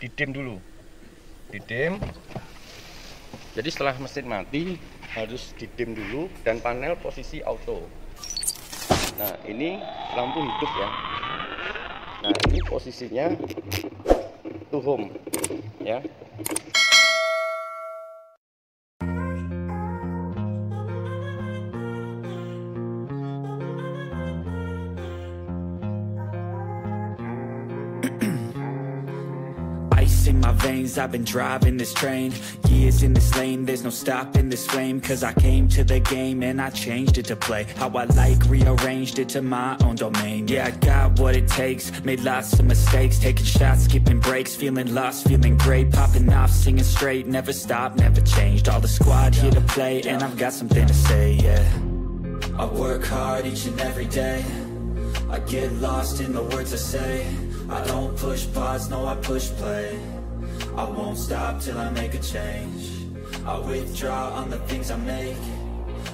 didim dulu, didim. Jadi setelah mesin mati harus didim dulu dan panel posisi auto. Nah ini lampu hidup ya. Nah ini posisinya to home ya. Ice in my veins, I've been driving this train. Years in this lane, there's no stopping this flame. Cause I came to the game and I changed it to play how I like, rearranged it to my own domain. Yeah, I got what it takes, made lots of mistakes, taking shots, skipping breaks, feeling lost, feeling great, popping off, singing straight, never stopped, never changed. All the squad here to play and I've got something to say, yeah. I work hard each and every day, I get lost in the words I say. I don't push pause, no I push play. I won't stop till I make a change. I withdraw on the things I make.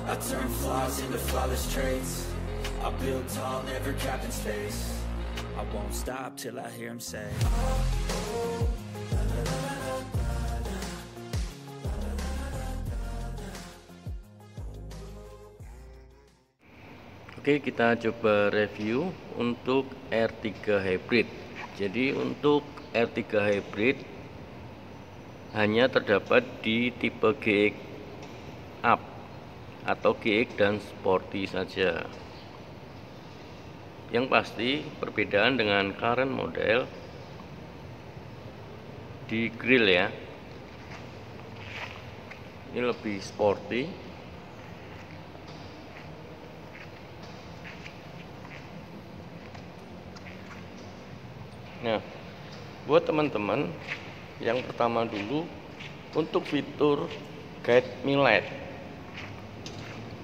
I turn flaws into flawless traits. I build tall, never capped in space. I won't stop till I hear him say Oke, kita coba review untuk R3 Hybrid. Jadi untuk R3 Hybrid hanya terdapat di tipe GX Up atau GX dan Sporty saja. Yang pasti perbedaan dengan current model di grill ya. Ini lebih sporty. Nah, buat teman-teman, yang pertama dulu untuk fitur Guide Me Light.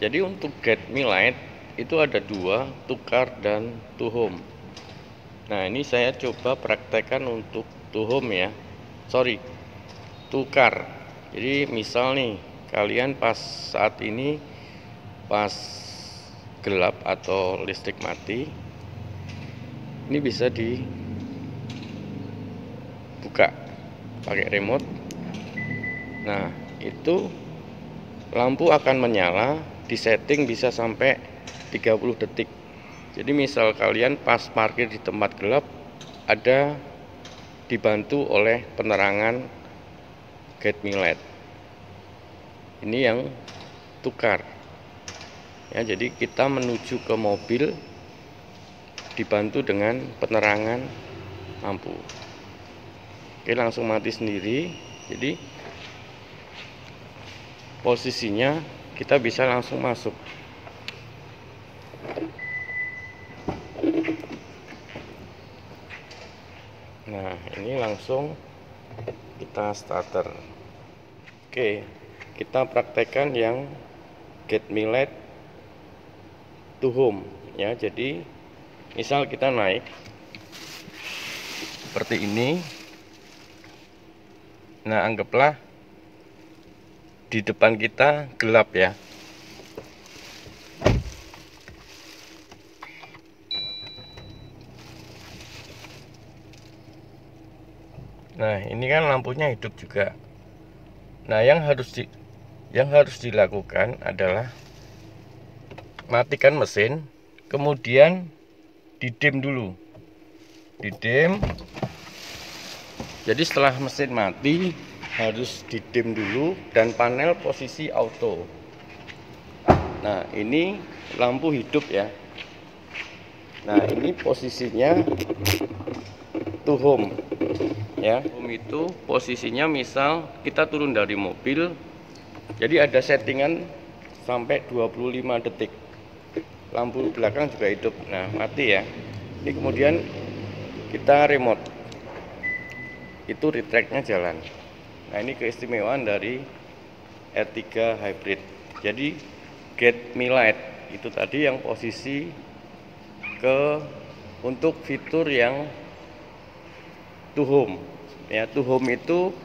Jadi untuk Guide Me Light itu ada dua, tukar dan to home. Nah ini saya coba praktekkan untuk to home ya, tukar. Jadi misal nih kalian pas saat ini pas gelap atau listrik mati, ini bisa dibuka pakai remote. Nah itu lampu akan menyala, disetting bisa sampai 30 detik. Jadi misal kalian pas parkir di tempat gelap, ada dibantu oleh penerangan Guide Me Light. Ini yang tukar ya, jadi kita menuju ke mobil dibantu dengan penerangan lampu. Oke, langsung mati sendiri. Jadi posisinya kita bisa langsung masuk. Nah ini langsung kita starter. Oke, kita praktekkan yang Guide Me Light to home ya. Jadi misal kita naik seperti ini. Nah anggaplah di depan kita gelap ya. Nah ini kan lampunya hidup juga. Nah yang harus dilakukan adalah matikan mesin, kemudian didim dulu, didim. Jadi setelah mesin mati harus didim dulu dan panel posisi auto. Nah ini lampu hidup ya. Nah ini posisinya to home ya. Home itu posisinya misal kita turun dari mobil, jadi ada settingan sampai 25 detik. Lampu belakang juga hidup. Nah mati ya. Ini kemudian kita remote, itu retract-nya jalan. Nah ini keistimewaan dari R3 Hybrid. Jadi Guide Me Light itu tadi yang posisi untuk fitur yang to home ya. To home itu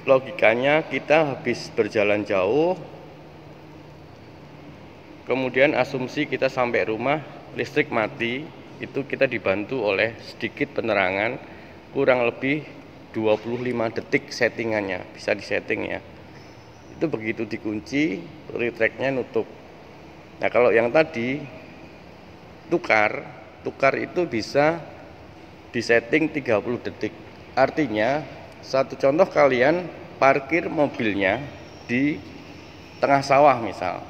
logikanya kita habis berjalan jauh, kemudian asumsi kita sampai rumah listrik mati, itu kita dibantu oleh sedikit penerangan kurang lebih 25 detik settingannya, bisa disetting ya. Itu begitu dikunci, retract-nya nutup. Nah, kalau yang tadi tukar itu bisa disetting 30 detik. Artinya, satu contoh kalian parkir mobilnya di tengah sawah misal,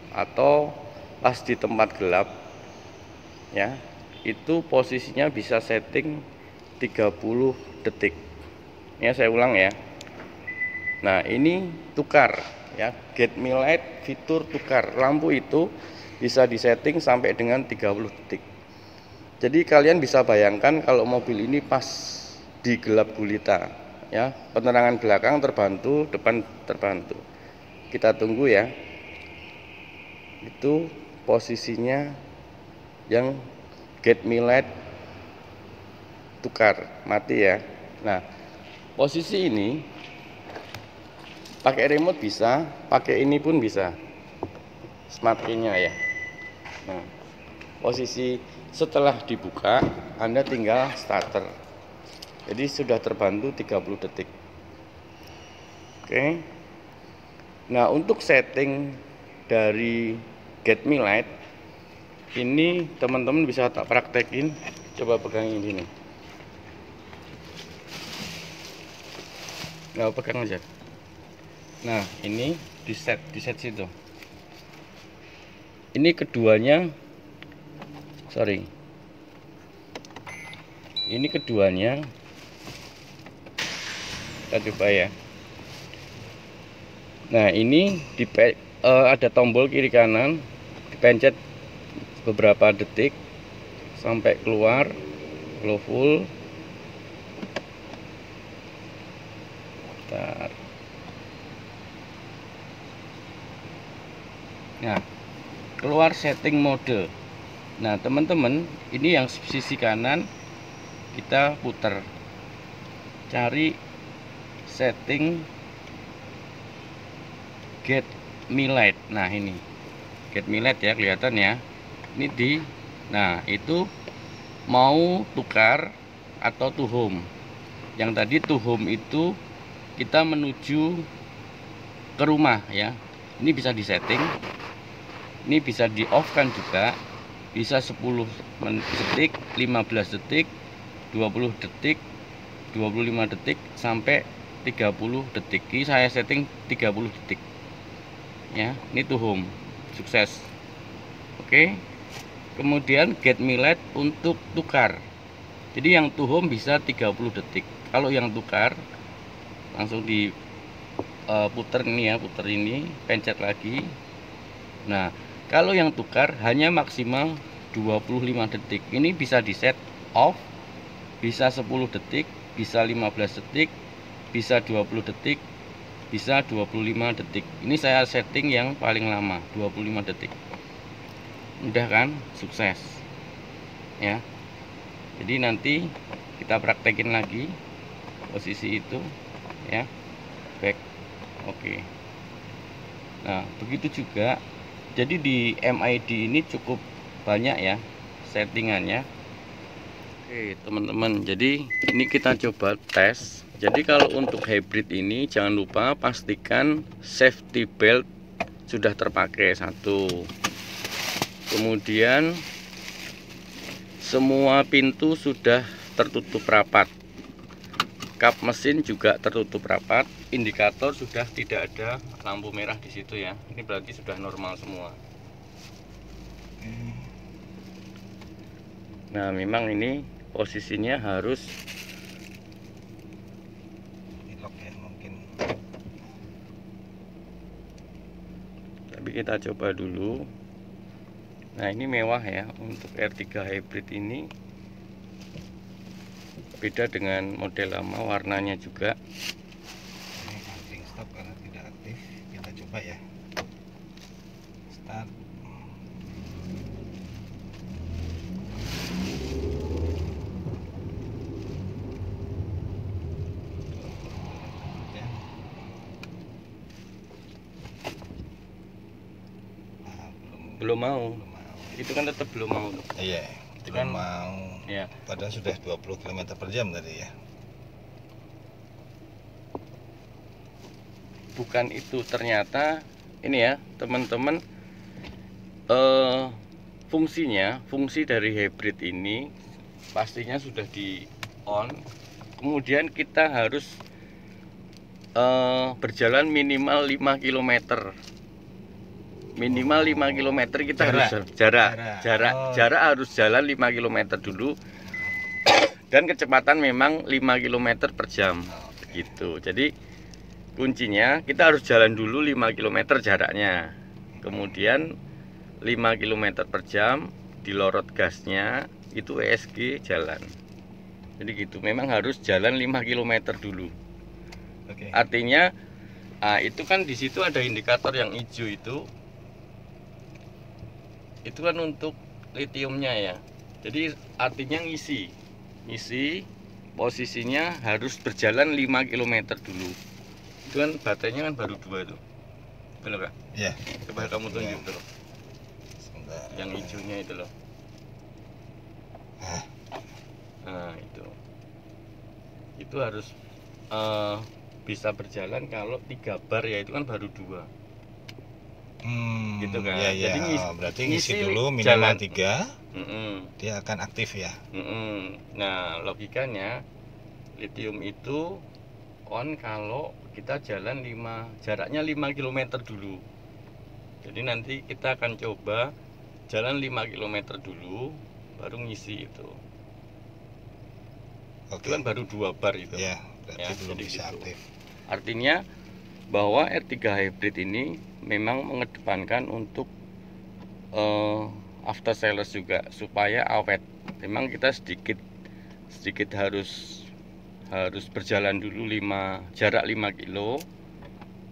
atau pas di tempat gelap ya, itu posisinya bisa setting 30 detik. Ya, saya ulang ya. Nah, ini tukar ya, Get Me Light fitur tukar. Lampu itu bisa disetting sampai dengan 30 detik. Jadi kalian bisa bayangkan kalau mobil ini pas di gelap gulita ya, penerangan belakang terbantu, depan terbantu. Kita tunggu ya. Itu posisinya yang Get Me Light tukar, mati ya. Nah, posisi ini pakai remote bisa, pakai ini pun bisa, smart key-nya ya. Nah, posisi setelah dibuka Anda tinggal starter. Jadi sudah terbantu 30 detik. Oke. Nah, untuk setting dari Get Me Light ini teman-teman bisa tak praktekin. Coba pegang ini nih. Nah, pegang aja. Nah, ini di set situ. Ini keduanya, ini keduanya kita coba ya. Nah, ini ada tombol kiri kanan, dipencet beberapa detik sampai keluar full. Bentar. Nah, keluar setting mode. Nah, teman-teman, ini yang sisi kanan kita putar, cari setting Get Me Light. Nah, ini Get Me Light ya, kelihatan ya. Ini nah, itu mau tukar atau to home. Yang tadi to home itu kita menuju ke rumah ya. Ini bisa disetting. Ini bisa di off kan juga, bisa 10 detik, 15 detik, 20 detik, 25 detik sampai 30 detik. Ini saya setting 30 detik ya. Ini to home, sukses. Oke. Kemudian Get Me Light untuk tukar. Jadi yang to home bisa 30 detik. Kalau yang tukar langsung di puter ini ya, puter ini, pencet lagi. Nah, kalau yang tukar hanya maksimal 25 detik. Ini bisa di set off, bisa 10 detik, bisa 15 detik, bisa 20 detik, bisa 25 detik. Ini saya setting yang paling lama, 25 detik. Udah kan? Sukses. Ya. Jadi nanti kita praktekin lagi posisi itu ya. Back. Oke. Nah, begitu juga. Jadi di MID ini cukup banyak ya settingannya. Oke teman-teman, jadi ini kita coba tes. Jadi kalau untuk hybrid ini jangan lupa pastikan safety belt sudah terpakai satu. Kemudian semua pintu sudah tertutup rapat. Kap mesin juga tertutup rapat. Indikator sudah tidak ada lampu merah di situ ya. Ini berarti sudah normal semua. Nah, memang ini posisinya harus lock ya mungkin. Tapi kita coba dulu. Nah, ini mewah ya untuk R3 hybrid ini. Beda dengan model lama, warnanya juga. Ini anjing stop karena tidak aktif. Kita coba ya. Start. Belum mau. Itu kan tetap belum mau. Iya, belum mau. Ya. Padahal sudah 20 km per jam tadi ya. bukan itu. Ternyata ini ya teman-teman, fungsi dari hybrid ini pastinya sudah di on. Kemudian kita harus berjalan minimal 5 km. Minimal 5 km kita harus jarak harus jalan 5 km dulu. Dan kecepatan memang 5 km per jam gitu. Jadi kuncinya kita harus jalan dulu 5 km jaraknya. Kemudian 5 km per jam dilorot gasnya, itu ESG jalan. Jadi gitu, memang harus jalan 5 km dulu. Artinya itu kan di situ ada indikator yang hijau itu kan untuk litiumnya ya. Jadi artinya ngisi posisinya harus berjalan 5 km dulu. Itu kan baterainya kan baru 2 tuh. Benar Kak? Iya. Coba kamu tunjuk tuh. Yang hijaunya itu loh. Nah, itu harus bisa berjalan kalau 3 bar ya, itu kan baru 2. Gitu kan. Ya, ya. Jadi berarti ngisi dulu minimal 3. Dia akan aktif ya. Nah, logikanya litium itu on kalau kita jalan jaraknya 5 km dulu. Jadi nanti kita akan coba jalan 5 km dulu baru ngisi itu. Itu kan baru 2 bar itu. Ya, berarti belum jadi bisa gitu. aktif. Artinya bahwa R3 hybrid ini memang mengedepankan untuk after sales juga supaya awet. Memang kita sedikit harus berjalan dulu jarak 5 kilo.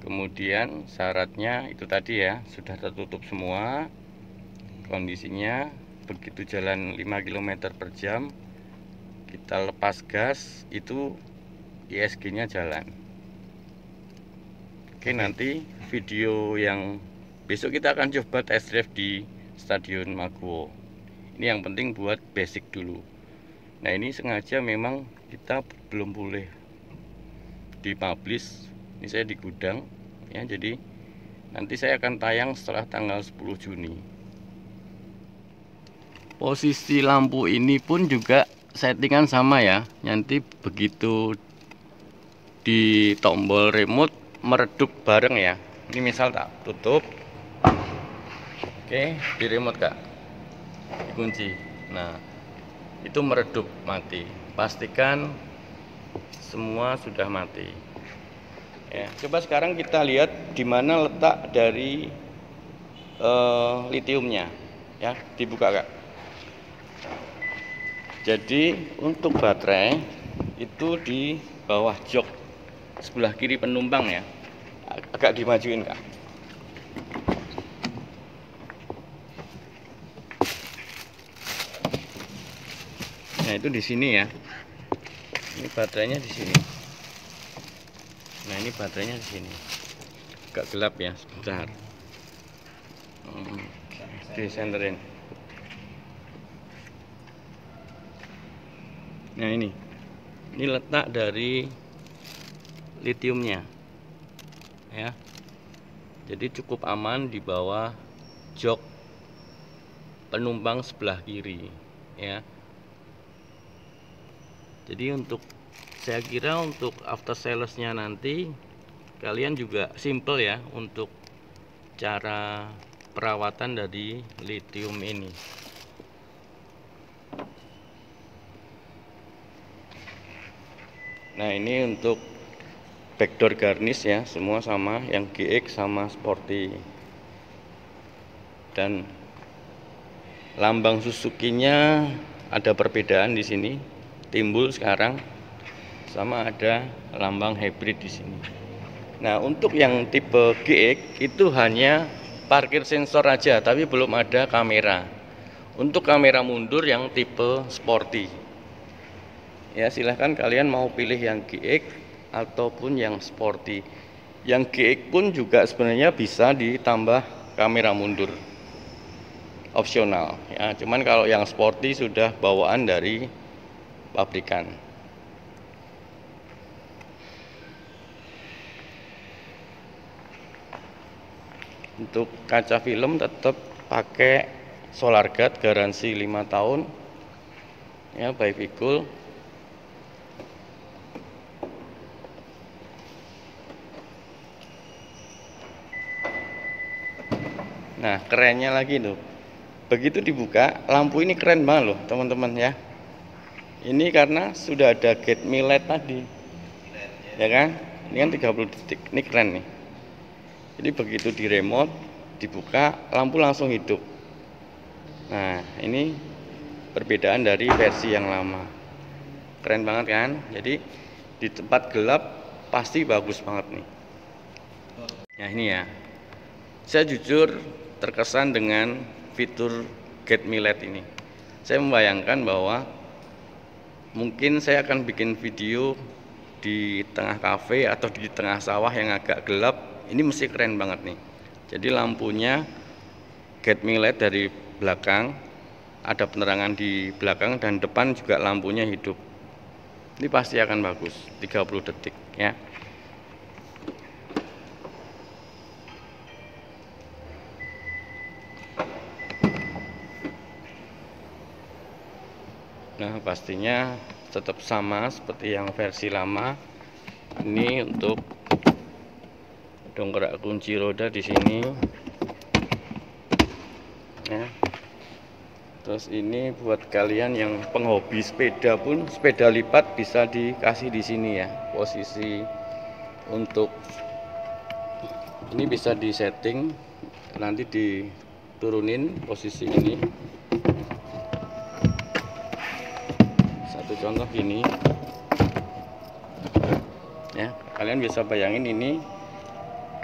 Kemudian syaratnya itu tadi ya, sudah tertutup semua kondisinya. Begitu jalan 5 km per jam kita lepas gas, itu ISG nya jalan. Oke, nanti video yang besok kita akan coba test drive di Stadion Maguwo. Ini yang penting buat basic dulu. Nah, ini sengaja memang kita belum boleh dipublish. Ini saya di gudang ya, jadi nanti saya akan tayang setelah tanggal 10 Juni. Posisi lampu ini pun juga settingan sama ya. Nanti begitu di tombol remote meredup bareng ya. Ini misal tak tutup. Oke, di remote Kak. Dikunci. Nah, itu meredup mati. Pastikan semua sudah mati. Ya, coba sekarang kita lihat di mana letak dari litiumnya. Ya, dibuka Kak. Jadi untuk baterai itu di bawah jok sebelah kiri penumpang ya. Agak dimajuin Kak. Nah, itu di sini ya. Ini baterainya di sini. Nah, ini baterainya di sini. Agak gelap ya, sebentar. Disenterin. Nah, ini letak dari litiumnya ya. Jadi cukup aman di bawah jok penumpang sebelah kiri ya. Jadi saya kira untuk after salesnya nanti kalian juga simple ya untuk cara perawatan dari litium ini. Nah, ini untuk backdoor garnish ya, semua sama, yang GX sama Sporty. Dan lambang Suzuki-nya ada perbedaan di sini, timbul sekarang, sama ada lambang hybrid di sini. Nah, untuk yang tipe GX itu hanya parkir sensor aja, tapi belum ada kamera. Untuk kamera mundur yang tipe Sporty. Ya, silahkan kalian mau pilih yang GX ataupun yang Sporty. Yang GX pun juga sebenarnya bisa ditambah kamera mundur, opsional ya. Cuman kalau yang Sporty sudah bawaan dari pabrikan. Untuk kaca film tetap pakai Solar Guard, garansi 5 tahun ya, by Vigul. Nah, kerennya lagi tuh, begitu dibuka, lampu ini keren banget loh teman-teman ya. Ini karena sudah ada gate millet tadi, ya kan? Ini kan 30 detik, ini keren nih. Jadi begitu di remote, dibuka, lampu langsung hidup. Nah, ini perbedaan dari versi yang lama. Keren banget kan? Jadi di tempat gelap pasti bagus banget nih. Nah ini ya, saya jujur terkesan dengan fitur gate millet ini. Saya membayangkan bahwa mungkin saya akan bikin video di tengah kafe atau di tengah sawah yang agak gelap. Ini mesti keren banget nih. Jadi lampunya gate millet dari belakang, ada penerangan di belakang dan depan juga lampunya hidup. Ini pasti akan bagus, 30 detik ya. Nah, pastinya tetap sama seperti yang versi lama. Ini untuk dongkrak kunci roda di sini. Ya. Terus ini buat kalian yang penghobi sepeda pun, sepeda lipat bisa dikasih di sini ya. Posisi untuk ini bisa disetting, nanti diturunin posisi ini. Satu contoh gini. Ya, kalian bisa bayangin ini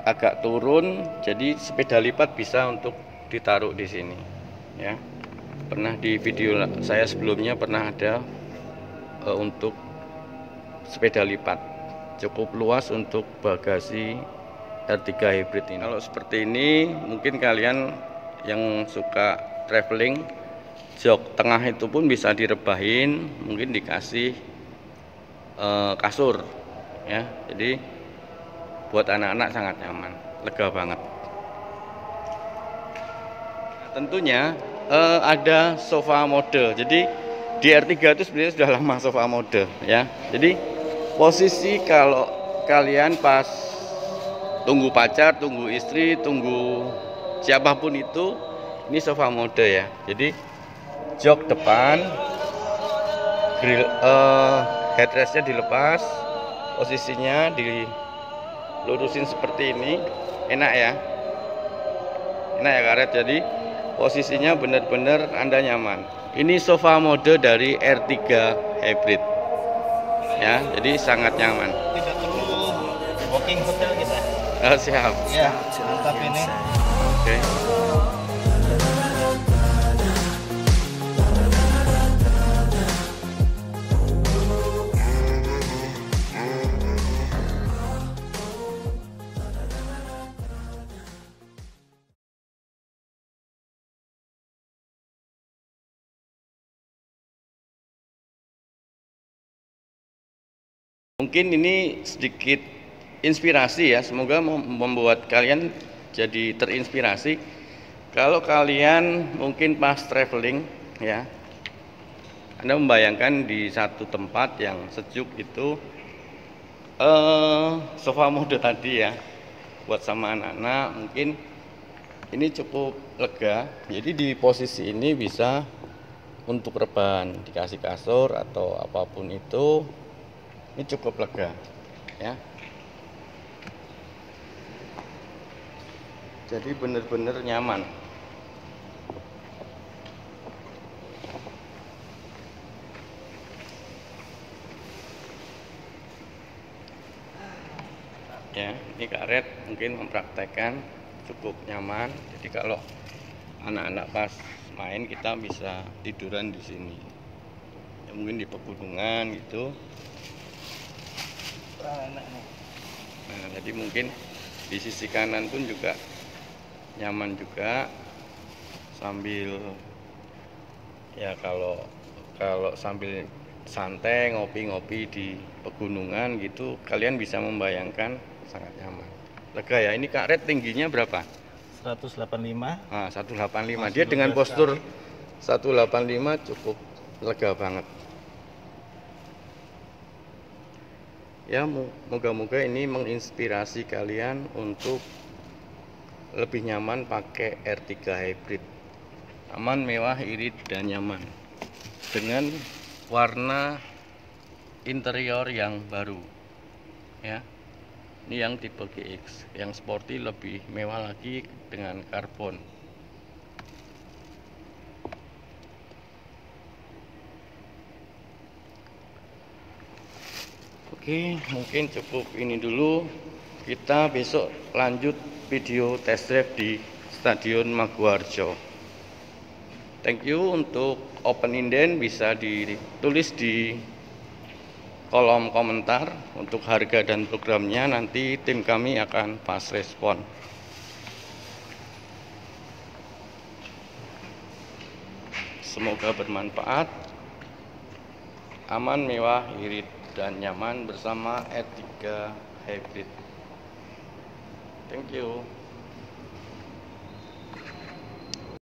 agak turun, jadi sepeda lipat bisa untuk ditaruh di sini ya. Pernah di video saya sebelumnya pernah ada untuk sepeda lipat, cukup luas untuk bagasi R3 hybrid ini. Kalau seperti ini mungkin kalian yang suka traveling, jok tengah itu pun bisa direbahin, mungkin dikasih kasur ya. Jadi buat anak-anak sangat nyaman, lega banget. Tentunya ada sofa mode. Jadi di R3 itu sebenarnya sudah lama sofa mode ya. Jadi posisi kalau kalian pas tunggu pacar, tunggu istri, tunggu siapapun itu, ini sofa mode ya. Jadi jok depan, grill, headrestnya dilepas, posisinya dilurusin seperti ini, enak ya, enak ya karet. Jadi posisinya benar-benar Anda nyaman. Ini sofa mode dari R3 hybrid ya, jadi sangat nyaman. Tidak perlu booking hotel kita. Oh, siap Ya, mantap ini. Oke. Mungkin ini sedikit inspirasi ya, semoga membuat kalian jadi terinspirasi. Kalau kalian mungkin pas traveling ya, Anda membayangkan di satu tempat yang sejuk itu, sofa mode tadi ya, buat sama anak-anak mungkin ini cukup lega. Jadi di posisi ini bisa untuk rebahan, dikasih kasur atau apapun itu. Ini cukup lega ya. Jadi benar-benar nyaman. Ya, ini karet mungkin mempraktekkan cukup nyaman. Jadi kalau anak-anak pas main kita bisa tiduran di sini. Ya, mungkin di pegunungan gitu. Nah, jadi mungkin di sisi kanan pun juga nyaman juga, sambil ya kalau sambil santai ngopi-ngopi di pegunungan gitu, kalian bisa membayangkan sangat nyaman, lega ya. Ini karet tingginya berapa? 185. Nah, 185. Dia dengan postur 185 cukup lega banget. Ya, moga-moga ini menginspirasi kalian untuk lebih nyaman pakai R3 Hybrid. Aman, mewah, irit, dan nyaman. Dengan warna interior yang baru. Ya. Ini yang tipe GX. Yang sporty lebih mewah lagi dengan karbon. Oke, mungkin cukup ini dulu. Kita besok lanjut video test drive di Stadion Maguwarjo. Thank you. Untuk open inden bisa ditulis di kolom komentar. Untuk harga dan programnya nanti tim kami akan fast respon. Semoga bermanfaat. Aman, mewah, irit, dan nyaman bersama R3 Hybrid. Thank you.